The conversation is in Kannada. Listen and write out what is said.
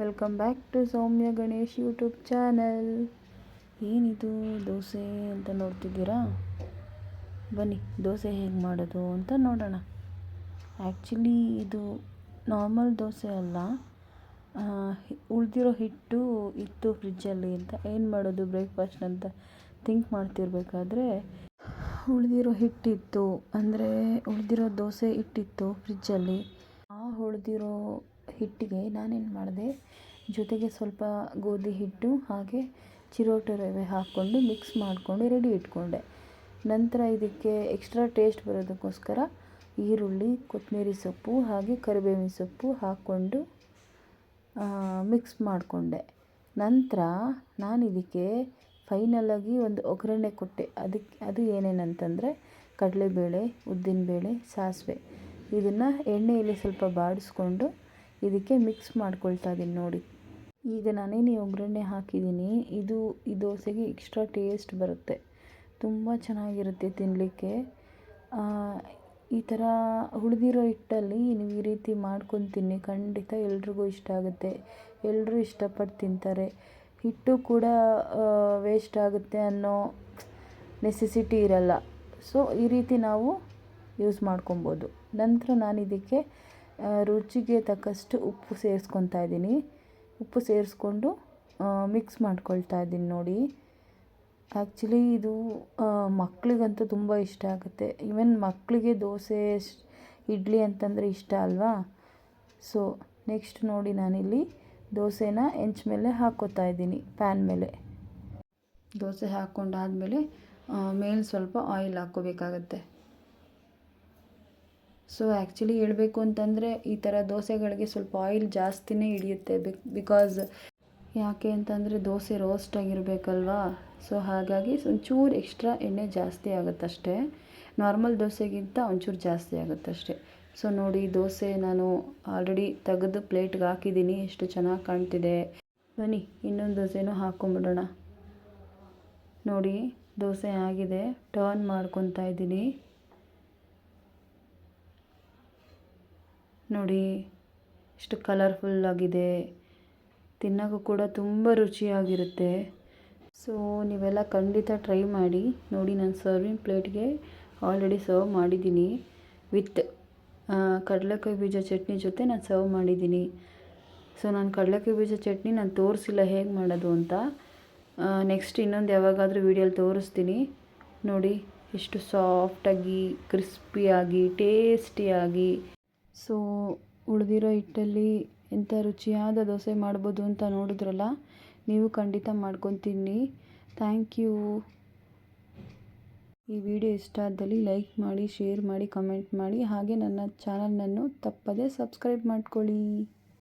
Welcome back to Soumya Ganesh YouTube channel. ಏನಿದು ದೋಸೆ ಅಂತ ನೋಡ್ತಿದ್ದೀರಾ? ಬನ್ನಿ ದೋಸೆ ಹೇಗೆ ಮಾಡೋದು ಅಂತ ನೋಡೋಣ. ಆ್ಯಕ್ಚುಲಿ ಇದು ನಾರ್ಮಲ್ ದೋಸೆ ಅಲ್ಲ, ಉಳಿದಿರೋ ಹಿಟ್ಟು ಇತ್ತು ಫ್ರಿಜ್ಜಲ್ಲಿ ಅಂತ ಏನು ಮಾಡೋದು ಬ್ರೇಕ್ಫಾಸ್ಟ್ ಅಂತ ಥಿಂಕ್ ಮಾಡ್ತಿರ್ಬೇಕಾದ್ರೆ ಉಳಿದಿರೋ ಹಿಟ್ಟಿತ್ತು, ಅಂದರೆ ಉಳಿದಿರೋ ದೋಸೆ ಹಿಟ್ಟಿತ್ತು ಫ್ರಿಜ್ಜಲ್ಲಿ. ಆ ಉಳಿದಿರೋ ಹಿಟ್ಟಿಗೆ ನಾನೇನು ಮಾಡಿದೆ, ಜೊತೆಗೆ ಸ್ವಲ್ಪ ಗೋಧಿ ಹಿಟ್ಟು ಹಾಗೆ ಚಿರೋಟಿ ರವೆ ಹಾಕ್ಕೊಂಡು ಮಿಕ್ಸ್ ಮಾಡಿಕೊಂಡು ರೆಡಿ ಇಟ್ಕೊಂಡೆ. ನಂತರ ಇದಕ್ಕೆ ಎಕ್ಸ್ಟ್ರಾ ಟೇಸ್ಟ್ ಬರೋದಕ್ಕೋಸ್ಕರ ಈರುಳ್ಳಿ, ಕೊತ್ತಂಬರಿ ಸೊಪ್ಪು ಹಾಗೆ ಕರಿಬೇವಿನ ಸೊಪ್ಪು ಹಾಕ್ಕೊಂಡು ಮಿಕ್ಸ್ ಮಾಡಿಕೊಂಡೆ. ನಂತರ ನಾನು ಇದಕ್ಕೆ ಫೈನಲಾಗಿ ಒಂದು ಒಗ್ಗರಣೆ ಕೊಟ್ಟೆ. ಅದು ಏನೇನಂತಂದರೆ ಕಡಲೆಬೇಳೆ, ಉದ್ದಿನಬೇಳೆ, ಸಾಸಿವೆ ಇದನ್ನು ಎಣ್ಣೆಯಲ್ಲಿ ಸ್ವಲ್ಪ ಬಾಡಿಸ್ಕೊಂಡು ಇದಕ್ಕೆ ಮಿಕ್ಸ್ ಮಾಡ್ಕೊಳ್ತಾ ಇದ್ದೀನಿ ನೋಡಿ. ಈಗ ನಾನೇನು ಒಗ್ಗರಣೆ ಹಾಕಿದ್ದೀನಿ, ಈ ದೋಸೆಗೆ ಎಕ್ಸ್ಟ್ರಾ ಟೇಸ್ಟ್ ಬರುತ್ತೆ, ತುಂಬ ಚೆನ್ನಾಗಿರುತ್ತೆ ತಿನ್ನಲಿಕ್ಕೆ. ಈ ಥರ ಉಳಿದಿರೋ ಹಿಟ್ಟಲ್ಲಿ ನೀವು ಈ ರೀತಿ ಮಾಡ್ಕೊಂಡು ತಿನ್ನಿ, ಖಂಡಿತ ಎಲ್ರಿಗೂ ಇಷ್ಟ ಆಗುತ್ತೆ, ಎಲ್ಲರೂ ಇಷ್ಟಪಟ್ಟು ತಿಂತಾರೆ. ಹಿಟ್ಟು ಕೂಡ ವೇಸ್ಟ್ ಆಗುತ್ತೆ ಅನ್ನೋ ನೆಸೆಸಿಟಿ ಇರಲ್ಲ. ಸೊ ಈ ರೀತಿ ನಾವು ಯೂಸ್ ಮಾಡ್ಕೊಬೋದು. ನಂತರ ನಾನು ಇದಕ್ಕೆ ರುಚಿಗೆ ತಕ್ಕಷ್ಟು ಉಪ್ಪು ಸೇರಿಸ್ಕೊತಾ ಇದ್ದೀನಿ. ಉಪ್ಪು ಸೇರಿಸ್ಕೊಂಡು ಮಿಕ್ಸ್ ಮಾಡ್ಕೊಳ್ತಾ ಇದ್ದೀನಿ ನೋಡಿ. ಆ್ಯಕ್ಚುಲಿ ಇದು ಮಕ್ಕಳಿಗಂತೂ ತುಂಬ ಇಷ್ಟ ಆಗುತ್ತೆ. ಈವನ್ ಮಕ್ಕಳಿಗೆ ದೋಸೆ, ಇಡ್ಲಿ ಅಂತಂದರೆ ಇಷ್ಟ ಅಲ್ವಾ. ಸೊ ನೆಕ್ಸ್ಟ್ ನೋಡಿ, ನಾನಿಲ್ಲಿ ದೋಸೆನ ಹೆಂಚು ಮೇಲೆ ಹಾಕ್ಕೋತಾ ಇದ್ದೀನಿ, ಪ್ಯಾನ್ ಮೇಲೆ. ದೋಸೆ ಹಾಕ್ಕೊಂಡಾದಮೇಲೆ ಮೇಲೆ ಸ್ವಲ್ಪ ಆಯಿಲ್ ಹಾಕ್ಕೋಬೇಕಾಗತ್ತೆ. ಸೊ ಆ್ಯಕ್ಚುಲಿ ಹೇಳಬೇಕು ಅಂತಂದರೆ ಈ ಥರ ದೋಸೆಗಳಿಗೆ ಸ್ವಲ್ಪ ಆಯಿಲ್ ಜಾಸ್ತಿನೇ ಹಿಡಿಯುತ್ತೆ. ಬಿಕಾಸ್ ಯಾಕೆ ಅಂತಂದರೆ ದೋಸೆ ರೋಸ್ಟ್ ಆಗಿರಬೇಕಲ್ವಾ. ಸೊ ಹಾಗಾಗಿ ಒಂಚೂರು ಎಕ್ಸ್ಟ್ರಾ ಎಣ್ಣೆ ಜಾಸ್ತಿ ಆಗುತ್ತಷ್ಟೇ, ನಾರ್ಮಲ್ ದೋಸೆಗಿಂತ ಒಂಚೂರು ಜಾಸ್ತಿ ಆಗುತ್ತಷ್ಟೇ. ಸೊ ನೋಡಿ, ದೋಸೆ ನಾನು ಆಲ್ರೆಡಿ ತೆಗೆದು ಪ್ಲೇಟ್ಗೆ ಹಾಕಿದ್ದೀನಿ, ಎಷ್ಟು ಚೆನ್ನಾಗಿ ಕಾಣ್ತಿದೆ. ಬನ್ನಿ ಇನ್ನೊಂದು ದೋಸೆನೂ ಹಾಕ್ಕೊಂಬಿಡೋಣ. ನೋಡಿ ದೋಸೆ ಆಗಿದೆ, ಟರ್ನ್ ಮಾಡ್ಕೊತಾ ಇದ್ದೀನಿ ನೋಡಿ, ಎಷ್ಟು ಕಲರ್ಫುಲ್ಲಾಗಿದೆ, ತಿನ್ನೋಕ್ಕೂ ಕೂಡ ತುಂಬ ರುಚಿಯಾಗಿರುತ್ತೆ. ಸೊ ನೀವೆಲ್ಲ ಖಂಡಿತ ಟ್ರೈ ಮಾಡಿ ನೋಡಿ. ನಾನು ಸರ್ವಿಂಗ್ ಪ್ಲೇಟ್ಗೆ ಆಲ್ರೆಡಿ ಸರ್ವ್ ಮಾಡಿದ್ದೀನಿ, ವಿತ್ ಕಡಲೆಕಾಯಿ ಬೀಜ ಚಟ್ನಿ ಜೊತೆ ನಾನು ಸರ್ವ್ ಮಾಡಿದ್ದೀನಿ. ಸೊ ನಾನು ಕಡಲೆಕಾಯಿ ಬೀಜ ಚಟ್ನಿ ನಾನು ತೋರಿಸಿಲ್ಲ ಹೇಗೆ ಮಾಡೋದು ಅಂತ. ನೆಕ್ಸ್ಟ್ ಇನ್ನೊಂದು ಯಾವಾಗಾದರೂ ವೀಡಿಯೋಲಿ ತೋರಿಸ್ತೀನಿ ನೋಡಿ. ಎಷ್ಟು ಸಾಫ್ಟಾಗಿ, ಕ್ರಿಸ್ಪಿಯಾಗಿ, ಟೇಸ್ಟಿಯಾಗಿ. ಸೊ ಉಳಿದಿರೋ ಹಿಟ್ಟಲ್ಲಿ ಎಂಥ ರುಚಿಯಾದ ದೋಸೆ ಮಾಡ್ಬೋದು ಅಂತ ನೋಡಿದ್ರಲ್ಲ, ನೀವು ಖಂಡಿತ ಮಾಡ್ಕೊಂಡು ತಿನ್ನಿ. Thank you. ಈ ವಿಡಿಯೋ ಇಷ್ಟ ಆದಲ್ಲಿ ಲೈಕ್ ಮಾಡಿ, ಶೇರ್ ಮಾಡಿ, ಕಮೆಂಟ್ ಮಾಡಿ, ಹಾಗೆ ನನ್ನ ಚಾನಲನ್ನು ತಪ್ಪದೇ ಸಬ್ಸ್ಕ್ರೈಬ್ ಮಾಡ್ಕೊಳ್ಳಿ.